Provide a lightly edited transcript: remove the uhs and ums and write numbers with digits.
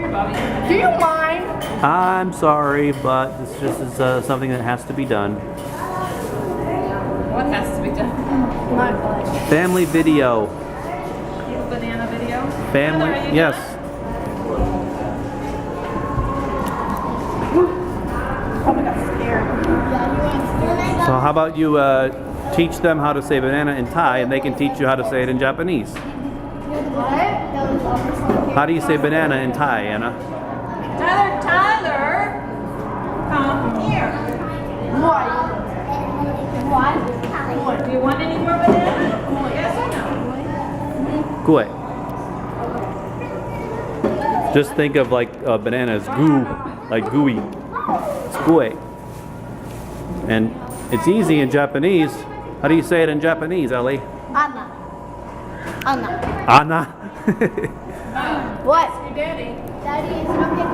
Do you mind? I'm sorry, but this just is something that has to be done. What has to be done? Family video. Banana video? Family, Heather, are you yes. done? Probably got scared. So how about you teach them how to say banana in Thai, and they can teach you how to say it in Japanese. How do you say banana in Thai, Anna? Tyler, come here. Do you want any more banana? Yes or no? Gui. Just think of like banana as goo, like gooey. It's gui. And it's easy in Japanese. How do you say it in Japanese, Ellie? Anna. Anna. Anna. What? Daddy. Daddy is okay.